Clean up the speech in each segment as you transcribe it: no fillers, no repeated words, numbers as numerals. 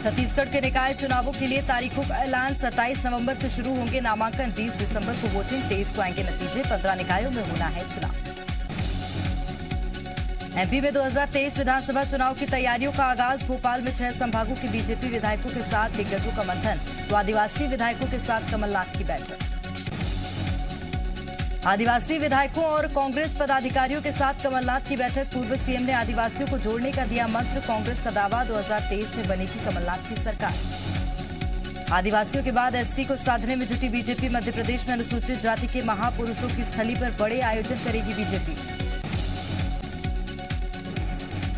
छत्तीसगढ़ के निकाय चुनावों के लिए तारीखों का ऐलान। 27 नवंबर से शुरू होंगे नामांकन। 20 दिसंबर को वोटिंग। 23 को आएंगे नतीजे। 15 निकायों में होना है चुनाव। एमपी में 2023 विधानसभा चुनाव की तैयारियों का आगाज। भोपाल में 6 संभागों के बीजेपी विधायकों के साथ दिग्गजों का मंथन। तो आदिवासी विधायकों के साथ कमलनाथ की बैठक। आदिवासी विधायकों और कांग्रेस पदाधिकारियों के साथ कमलनाथ की बैठक। पूर्व सीएम ने आदिवासियों को जोड़ने का दिया मंत्र। कांग्रेस का दावा 2023 में बनेगी कमलनाथ की सरकार। आदिवासियों के बाद एससी को साधने में जुटी बीजेपी। मध्य प्रदेश में अनुसूचित जाति के महापुरुषों की स्थली पर बड़े आयोजन करेगी बीजेपी।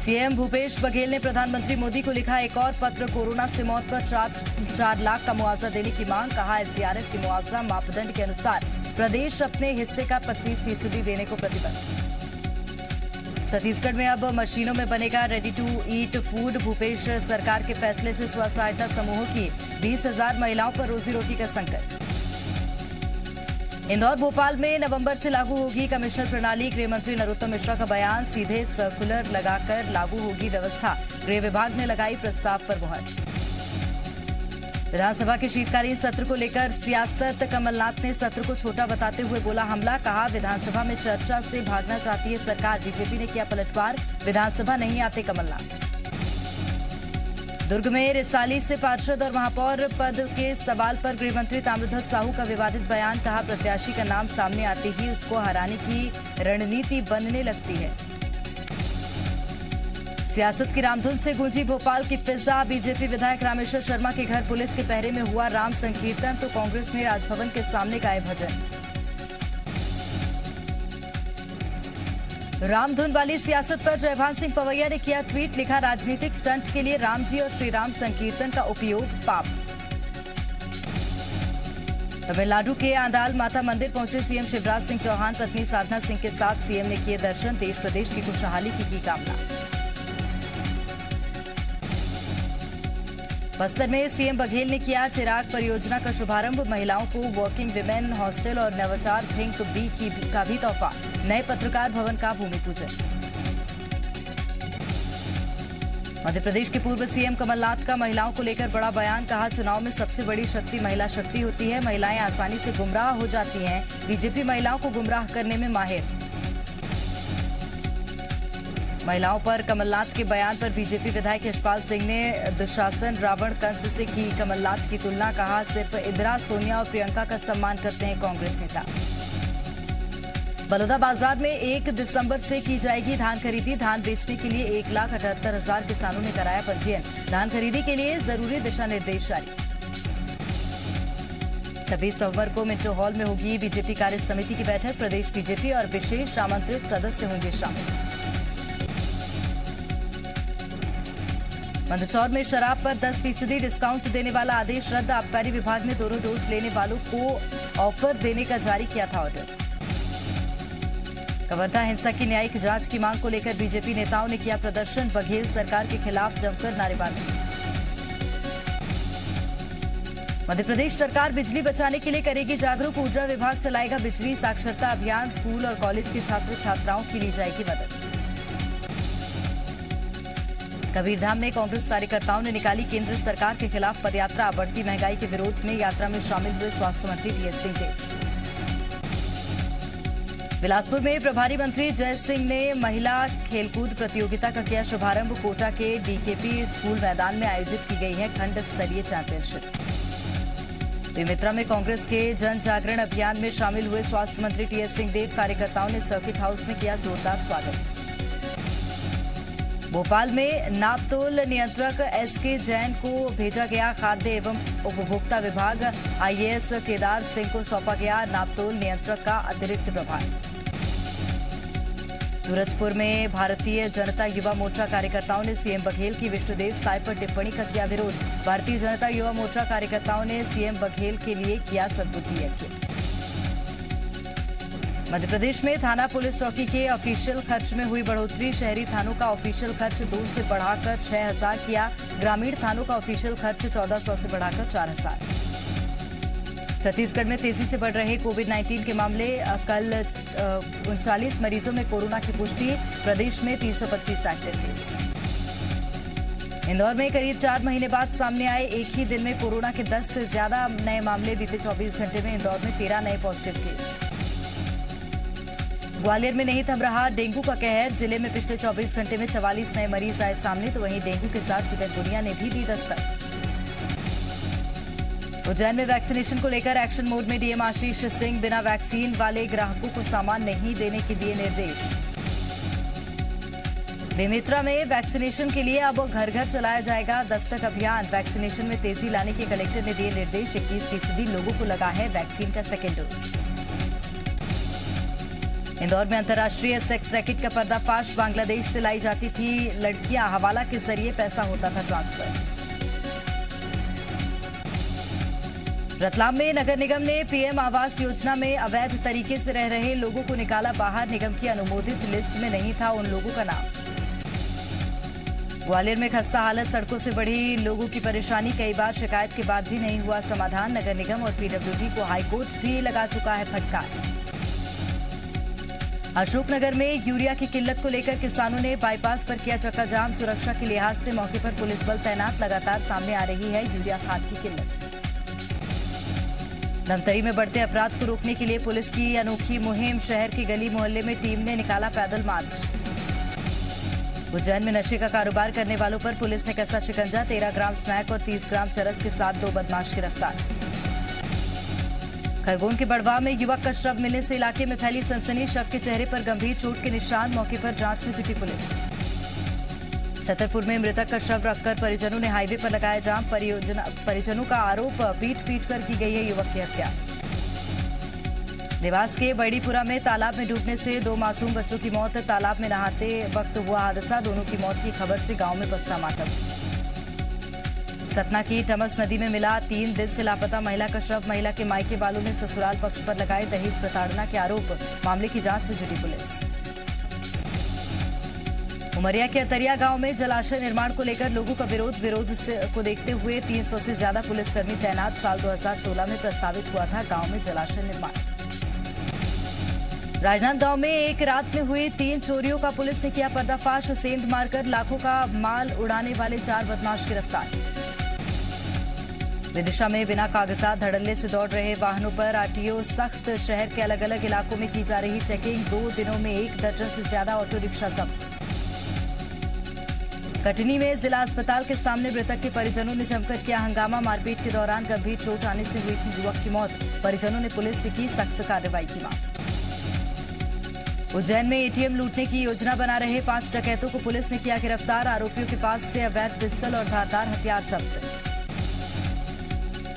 सीएम भूपेश बघेल ने प्रधानमंत्री मोदी को लिखा एक और पत्र। कोरोना से मौत पर 4 लाख का मुआवजा देने की मांग। कहा एसडीआरएफ की मुआवजा मापदंड के अनुसार प्रदेश अपने हिस्से का 25% देने को प्रतिबद्ध। छत्तीसगढ़ में अब मशीनों में बनेगा ready to eat food. Bhupesh सरकार के फैसले से स्व सहायता समूहों की 20,000 महिलाओं पर रोजी रोटी का संकट। इंदौर भोपाल में नवंबर से लागू होगी कमिश्नर प्रणाली। गृह मंत्री नरोत्तम मिश्रा का बयान। सीधे सर्कुलर लगाकर लागू होगी व्यवस्था। गृह विभाग ने लगाई प्रस्ताव पर मुहर। विधानसभा के शीतकालीन सत्र को लेकर सियासत। कमलनाथ ने सत्र को छोटा बताते हुए बोला हमला। कहा विधानसभा में चर्चा से भागना चाहती है सरकार। बीजेपी ने किया पलटवार। विधानसभा नहीं आते कमलनाथ। दुर्ग में रिसाली से पार्षद और महापौर पद के सवाल पर गृहमंत्री ताम्रध्वज साहू का विवादित बयान। कहा प्रत्याशी का नाम सामने आते ही उसको हराने की रणनीति बनने लगती है। सियासत की रामधुन से गूंजी भोपाल की फिजा। बीजेपी विधायक रामेश्वर शर्मा के घर पुलिस के पहरे में हुआ राम संकीर्तन। तो कांग्रेस ने राजभवन के सामने गाए भजन। रामधुन वाली सियासत पर जयभान सिंह पवैया ने किया ट्वीट। लिखा राजनीतिक स्टंट के लिए राम जी और श्री राम संकीर्तन का उपयोग पाप। तमिलनाडु के आंदाल माता मंदिर पहुंचे सीएम शिवराज सिंह चौहान। पत्नी साधना सिंह के साथ सीएम ने किए दर्शन। देश प्रदेश की खुशहाली की कामना। बस्तर में सीएम बघेल ने किया चिराग परियोजना का शुभारंभ। महिलाओं को वर्किंग विमेन हॉस्टल और नवाचार थिंक बी का भी तोहफा। नए पत्रकार भवन का भूमि पूजन। मध्य प्रदेश के पूर्व सीएम कमलनाथ का महिलाओं को लेकर बड़ा बयान। कहा चुनाव में सबसे बड़ी शक्ति महिला शक्ति होती है। महिलाएं आसानी से गुमराह हो जाती हैं। बीजेपी महिलाओं को गुमराह करने में माहिर। महिलाओं पर कमलनाथ के बयान पर बीजेपी विधायक यशपाल सिंह ने दुशासन रावण कंस से की कमलनाथ की तुलना। कहा सिर्फ इंदिरा सोनिया और प्रियंका का सम्मान करते हैं कांग्रेस नेता। बलौदा बाजार में 1 दिसंबर से की जाएगी धान खरीदी। धान बेचने के लिए 1,78,000 किसानों ने कराया पंजीयन। धान खरीदी के लिए जरूरी दिशा निर्देश जारी। 26 नवंबर को मिंटो हॉल में होगी बीजेपी कार्य समिति की बैठक। प्रदेश बीजेपी और विशेष आमंत्रित सदस्य होंगे शामिल। मंदसौर में शराब पर 10% डिस्काउंट देने वाला आदेश रद्द। आबकारी विभाग ने दोनों डोज लेने वालों को ऑफर देने का जारी किया था ऑर्डर। कवर्धा हिंसा की न्यायिक जांच की मांग को लेकर बीजेपी नेताओं ने किया प्रदर्शन। बघेल सरकार के खिलाफ जमकर नारेबाजी। मध्य प्रदेश सरकार बिजली बचाने के लिए करेगी जागरूक। ऊर्जा विभाग चलाएगा बिजली साक्षरता अभियान। स्कूल और कॉलेज के छात्र छात्राओं की ली जाएगी मदद। कबीरधाम में कांग्रेस कार्यकर्ताओं ने निकाली केंद्र सरकार के खिलाफ पदयात्रा। बढ़ती महंगाई के विरोध में यात्रा में शामिल हुए स्वास्थ्य मंत्री टीएस सिंहदेव। बिलासपुर में प्रभारी मंत्री जय सिंह ने महिला खेलकूद प्रतियोगिता का किया शुभारंभ। कोटा के डीकेपी स्कूल मैदान में आयोजित की गई है खंड स्तरीय चैंपियनशिप। बेमेतरा में कांग्रेस के जन जागरण अभियान में शामिल हुए स्वास्थ्य मंत्री टीएस सिंहदेव। कार्यकर्ताओं ने सर्किट हाउस में किया जोरदार स्वागत। भोपाल में नापतोल नियंत्रक एसके जैन को भेजा गया खाद्य एवं उपभोक्ता विभाग। आईएएस केदार सिंह को सौंपा गया नापतोल नियंत्रक का अतिरिक्त प्रभार। सूरजपुर में भारतीय जनता युवा मोर्चा कार्यकर्ताओं ने सीएम बघेल की विष्णुदेव साय पर टिप्पणी का किया विरोध। भारतीय जनता युवा मोर्चा कार्यकर्ताओं ने सीएम बघेल के लिए किया सद्बुद्धि यज्ञ। मध्य प्रदेश में थाना पुलिस चौकी के ऑफिशियल खर्च में हुई बढ़ोतरी। शहरी थानों का ऑफिशियल खर्च 2 से बढ़ाकर 6,000 किया। ग्रामीण थानों का ऑफिशियल खर्च 1,400 से बढ़ाकर 4,000। छत्तीसगढ़ में तेजी से बढ़ रहे कोविड-19 के मामले। कल 39 मरीजों में कोरोना की पुष्टि। प्रदेश में 325 एक्टिव केस। इंदौर में करीब 4 महीने बाद सामने आए एक ही दिन में कोरोना के 10 से ज्यादा नए मामले। बीते 24 घंटे में इंदौर में 13 नए पॉजिटिव केस। ग्वालियर में नहीं थम रहा डेंगू का कहर। जिले में पिछले 24 घंटे में 44 नए मरीज आए सामने, तो वहीं डेंगू के साथ चिकनगुनिया ने भी दी दस्तक। उज्जैन में वैक्सीनेशन को लेकर एक्शन मोड में डीएम आशीष सिंह। बिना वैक्सीन वाले ग्राहकों को सामान नहीं देने के दिए निर्देश। बेमेतरा में वैक्सीनेशन के लिए अब घर घर चलाया जाएगा दस्तक अभियान। वैक्सीनेशन में तेजी लाने के कलेक्टर ने दिए निर्देश। 21% लोगों को लगा है वैक्सीन का सेकेंड डोज। इंदौर में अंतर्राष्ट्रीय सेक्स रैकेट का पर्दाफाश। बांग्लादेश से लाई जाती थी लड़कियां, हवाला के जरिए पैसा होता था ट्रांसफर। रतलाम में नगर निगम ने पीएम आवास योजना में अवैध तरीके से रह रहे लोगों को निकाला बाहर। निगम की अनुमोदित लिस्ट में नहीं था उन लोगों का नाम। ग्वालियर में खस्ता हालत, सड़कों से बढ़ी लोगों की परेशानी। कई बार शिकायत के बाद भी नहीं हुआ समाधान। नगर निगम और पीडब्ल्यूडी को हाईकोर्ट भी लगा चुका है फटकार। अशोकनगर में यूरिया की किल्लत को लेकर किसानों ने बाईपास पर किया चक्का जाम। सुरक्षा के लिहाज से मौके पर पुलिस बल तैनात। लगातार सामने आ रही है यूरिया खाद की किल्लत। धमतरी में बढ़ते अपराध को रोकने के लिए पुलिस की अनोखी मुहिम। शहर के गली मोहल्ले में टीम ने निकाला पैदल मार्च। उज्जैन में नशे का कारोबार करने वालों पर पुलिस ने कसा शिकंजा। 13 ग्राम स्मैक और 30 ग्राम चरस के साथ 2 बदमाश गिरफ्तार। खरगोन के बड़वा में युवक का शव मिलने से इलाके में फैली सनसनी। शव के चेहरे पर गंभीर चोट के निशान। मौके पर जांच में जुटी पुलिस। छतरपुर में मृतक का शव रखकर परिजनों ने हाईवे पर लगाया जाम। परिजनों का आरोप पीट कर की गई है युवक की हत्या। देवास के बड़ीपुरा में तालाब में डूबने से 2 मासूम बच्चों की मौत। तालाब में नहाते वक्त हुआ हादसा। दोनों की मौत की खबर से गांव में पसरा मातम। सतना की टमस नदी में मिला 3 दिन से लापता महिला का शव। महिला के मायके वालों ने ससुराल पक्ष पर लगाए दहेज प्रताड़ना के आरोप। मामले की जांच में जुटी पुलिस। उमरिया के अतरिया गांव में जलाशय निर्माण को लेकर लोगों का विरोध को देखते हुए 300 से ज्यादा पुलिसकर्मी तैनात। साल 2016 में प्रस्तावित हुआ था गांव में जलाशय निर्माण। राजनांदगांव में एक रात में हुई 3 चोरियों का पुलिस ने किया पर्दाफाश। सेंध मारकर लाखों का माल उड़ाने वाले 4 बदमाश गिरफ्तार। विदिशा में बिना कागजात धड़ल्ले से दौड़ रहे वाहनों पर आरटीओ सख्त। शहर के अलग अलग इलाकों में की जा रही चेकिंग। 2 दिनों में 1 दर्जन से ज्यादा ऑटो रिक्शा जब्त। कटनी में जिला अस्पताल के सामने मृतक के परिजनों ने जमकर किया हंगामा। मारपीट के दौरान गंभीर चोट आने से हुई थी युवक की मौत। परिजनों ने पुलिस से की सख्त कार्रवाई की मांग। उज्जैन में एटीएम लूटने की योजना बना रहे 5 डकैतों को पुलिस ने किया गिरफ्तार। आरोपियों के पास से अवैध पिस्टल और धारदार हथियार जब्त।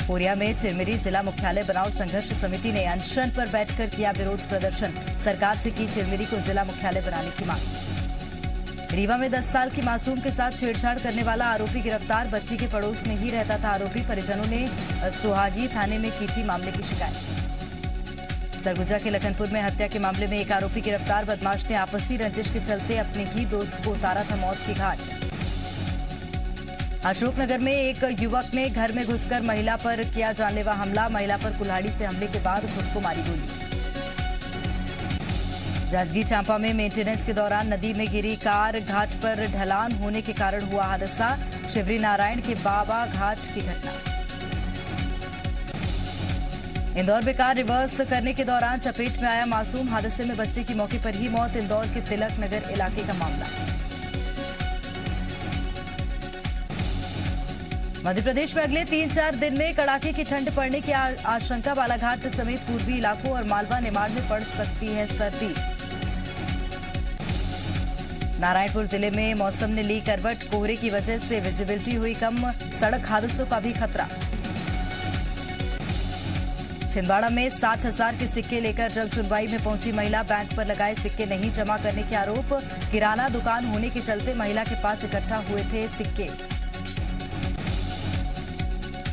कोरिया में चिरमिरी जिला मुख्यालय बनाओ संघर्ष समिति ने अनशन पर बैठकर किया विरोध प्रदर्शन। सरकार से की चिरमिरी को जिला मुख्यालय बनाने की मांग। रीवा में 10 साल की मासूम के साथ छेड़छाड़ करने वाला आरोपी गिरफ्तार। बच्ची के पड़ोस में ही रहता था आरोपी। परिजनों ने सुहागी थाने में की थी मामले की शिकायत। सरगुजा के लखनपुर में हत्या के मामले में एक आरोपी गिरफ्तार। बदमाश ने आपसी रंजिश के चलते अपने ही दोस्त को उतारा था मौत की घाट। अशोकनगर में एक युवक ने घर में घुसकर महिला पर किया जानलेवा हमला। महिला पर कुल्हाड़ी से हमले के बाद खुद को मारी गोली। जांजगीर चांपा में मेंटेनेंस के दौरान नदी में गिरी कार। घाट पर ढलान होने के कारण हुआ हादसा। शिवरी नारायण के बाबा घाट की घटना। इंदौर में कार रिवर्स करने के दौरान चपेट में आया मासूम। हादसे में बच्चे की मौके पर ही मौत। इंदौर के तिलक नगर इलाके का मामला। मध्य प्रदेश में अगले 3-4 दिन में कड़ाके की ठंड पड़ने की आशंका। बालाघाट समेत पूर्वी इलाकों और मालवा निमाड़ में पड़ सकती है सर्दी। नारायणपुर जिले में मौसम ने ली करवट। कोहरे की वजह से विजिबिलिटी हुई कम। सड़क हादसों का भी खतरा। छिंदवाड़ा में 60,000 के सिक्के लेकर जल सुनवाई में पहुंची महिला। बैंक पर लगाए सिक्के नहीं जमा करने के आरोप। किराना दुकान होने के चलते महिला के पास इकट्ठा हुए थे सिक्के।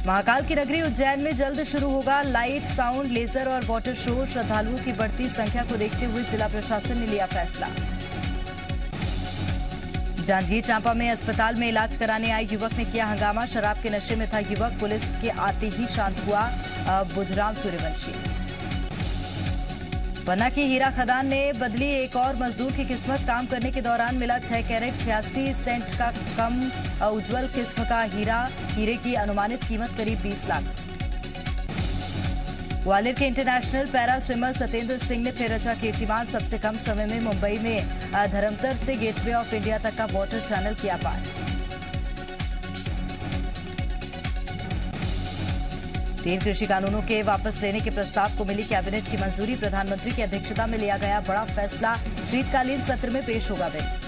महाकाल की नगरी उज्जैन में जल्द शुरू होगा लाइट, साउंड, लेजर और वाटर शो। श्रद्धालुओं की बढ़ती संख्या को देखते हुए जिला प्रशासन ने लिया फैसला। जांजगीर चांपा में अस्पताल में इलाज कराने आए युवक ने किया हंगामा। शराब के नशे में था युवक। पुलिस के आते ही शांत हुआ। बुधराम सूर्यवंशी। पन्ना की हीरा खदान ने बदली एक और मजदूर की किस्मत। काम करने के दौरान मिला 6 कैरेट 86 सेंट का कम उज्जवल किस्म का हीरा। हीरे की अनुमानित कीमत करीब 20 लाख। ग्वालियर के international para swimmer Satyendra Singh ने फिर रचा कीर्तिमान। सबसे कम समय में मुंबई में धर्मतर से गेटवे ऑफ इंडिया तक का वाटर चैनल किया पार। तीन कृषि कानूनों के वापस लेने के प्रस्ताव को मिली कैबिनेट की मंजूरी। प्रधानमंत्री की अध्यक्षता में लिया गया बड़ा फैसला। शीतकालीन सत्र में पेश होगा बिल।